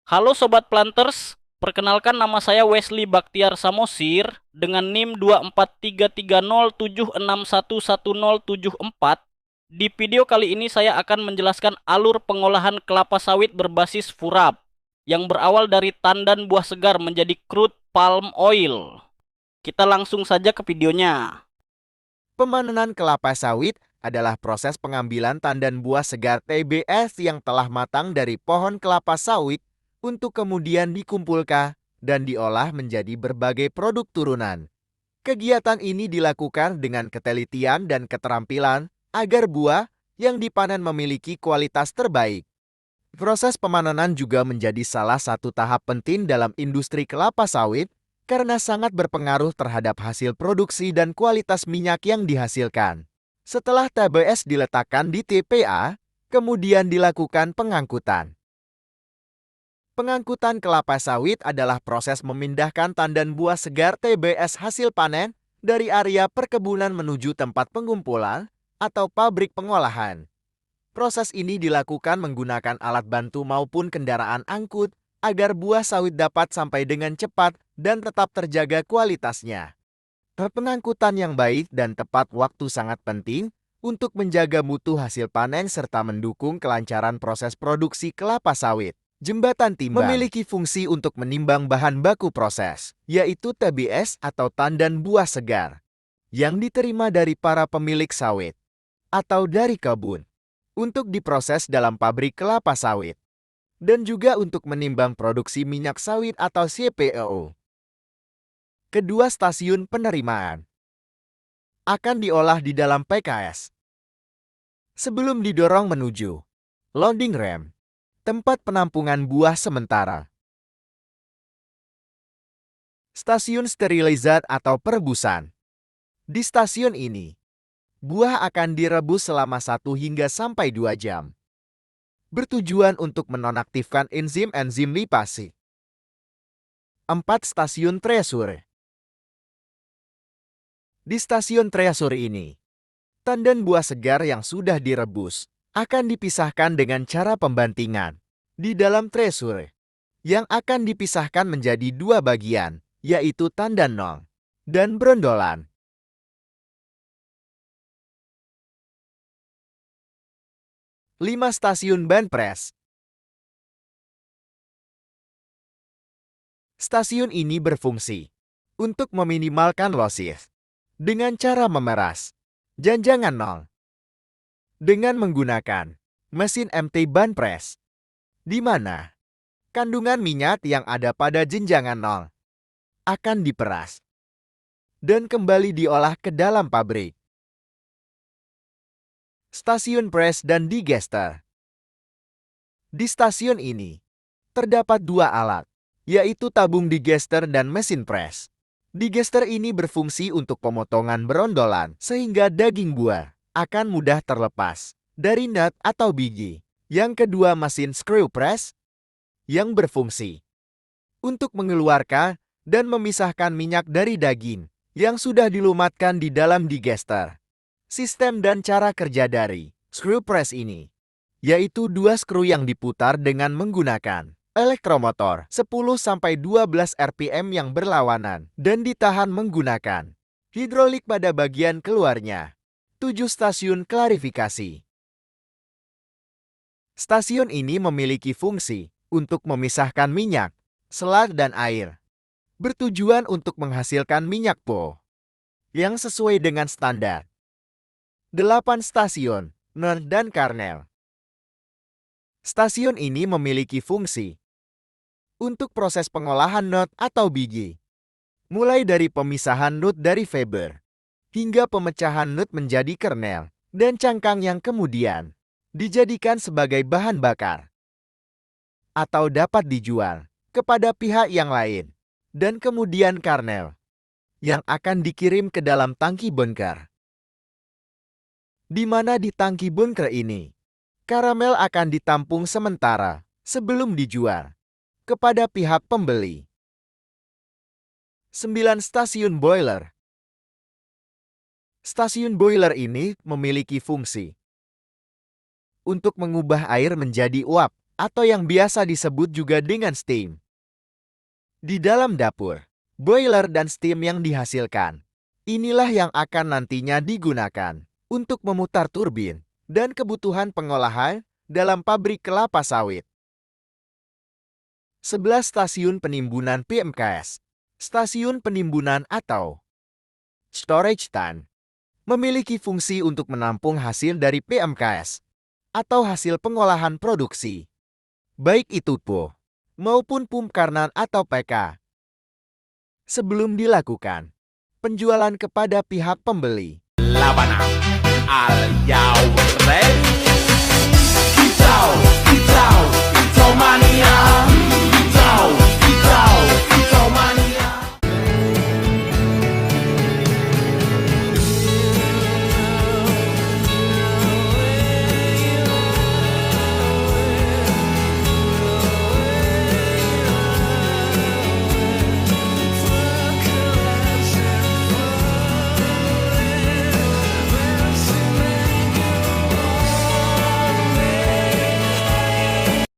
Halo Sobat Planters, perkenalkan nama saya Wesley Baktiar Samosir dengan NIM 2433076111074. Di video kali ini saya akan menjelaskan alur pengolahan kelapa sawit berbasis furab yang berawal dari tandan buah segar menjadi crude palm oil. Kita langsung saja ke videonya. Pemanenan kelapa sawit adalah proses pengambilan tandan buah segar TBS yang telah matang dari pohon kelapa sawit untuk kemudian dikumpulkan dan diolah menjadi berbagai produk turunan. Kegiatan ini dilakukan dengan ketelitian dan keterampilan agar buah yang dipanen memiliki kualitas terbaik. Proses pemanenan juga menjadi salah satu tahap penting dalam industri kelapa sawit karena sangat berpengaruh terhadap hasil produksi dan kualitas minyak yang dihasilkan. Setelah TBS diletakkan di TPA, kemudian dilakukan pengangkutan. Pengangkutan kelapa sawit adalah proses memindahkan tandan buah segar TBS hasil panen dari area perkebunan menuju tempat pengumpulan atau pabrik pengolahan. Proses ini dilakukan menggunakan alat bantu maupun kendaraan angkut agar buah sawit dapat sampai dengan cepat dan tetap terjaga kualitasnya. Pengangkutan yang baik dan tepat waktu sangat penting untuk menjaga mutu hasil panen serta mendukung kelancaran proses produksi kelapa sawit. Jembatan timbang memiliki fungsi untuk menimbang bahan baku proses, yaitu TBS atau tandan buah segar, yang diterima dari para pemilik sawit atau dari kebun untuk diproses dalam pabrik kelapa sawit, dan juga untuk menimbang produksi minyak sawit atau CPO. Kedua stasiun penerimaan akan diolah di dalam PKS sebelum didorong menuju loading ram, tempat penampungan buah sementara. Stasiun sterilizat atau perebusan. Di stasiun ini, buah akan direbus selama 1 hingga 2 jam. Bertujuan untuk menonaktifkan enzim-enzim lipase. 4. Stasiun treasure. Di stasiun treasure ini, tandan buah segar yang sudah direbus akan dipisahkan dengan cara pembantingan di dalam treasure, yang akan dipisahkan menjadi 2 bagian, yaitu tandan nong dan brondolan. 5. Stasiun bandpress. Stasiun ini berfungsi untuk meminimalkan losses dengan cara memeras janjangan nong dengan menggunakan mesin MT bandpress, di mana kandungan minyak yang ada pada jenjangan nong akan diperas dan kembali diolah ke dalam pabrik. Stasiun press dan digester. Di stasiun ini, terdapat 2 alat, yaitu tabung digester dan mesin press. Digester ini berfungsi untuk pemotongan berondolan, sehingga daging buah akan mudah terlepas dari nut atau biji. Yang kedua, mesin screw press yang berfungsi untuk mengeluarkan dan memisahkan minyak dari daging yang sudah dilumatkan di dalam digester. Sistem dan cara kerja dari screw press ini, yaitu 2 skru yang diputar dengan menggunakan elektromotor 10-12 RPM yang berlawanan dan ditahan menggunakan hidrolik pada bagian keluarnya. 7. Stasiun klarifikasi. Stasiun ini memiliki fungsi untuk memisahkan minyak, selat dan air, bertujuan untuk menghasilkan minyak po yang sesuai dengan standar. 8. Stasiun nut dan kernel. Stasiun ini memiliki fungsi untuk proses pengolahan nut atau biji, mulai dari pemisahan nut dari fiber, hingga pemecahan nut menjadi kernel dan cangkang yang kemudian dijadikan sebagai bahan bakar, atau dapat dijual kepada pihak yang lain, dan kemudian kernel yang akan dikirim ke dalam tangki bunker, di mana di tangki bunker ini, karamel akan ditampung sementara sebelum dijual kepada pihak pembeli. 9. Stasiun boiler. Stasiun boiler ini memiliki fungsi untuk mengubah air menjadi uap atau yang biasa disebut juga dengan steam. Di dalam dapur, boiler dan steam yang dihasilkan, inilah yang akan nantinya digunakan untuk memutar turbin dan kebutuhan pengolahan dalam pabrik kelapa sawit. 11 stasiun penimbunan PMKS. Stasiun penimbunan atau storage tank memiliki fungsi untuk menampung hasil dari PMKS atau hasil pengolahan produksi, baik itu PO maupun pump karnan atau PK. Sebelum dilakukan penjualan kepada pihak pembeli. Labanang al Yaw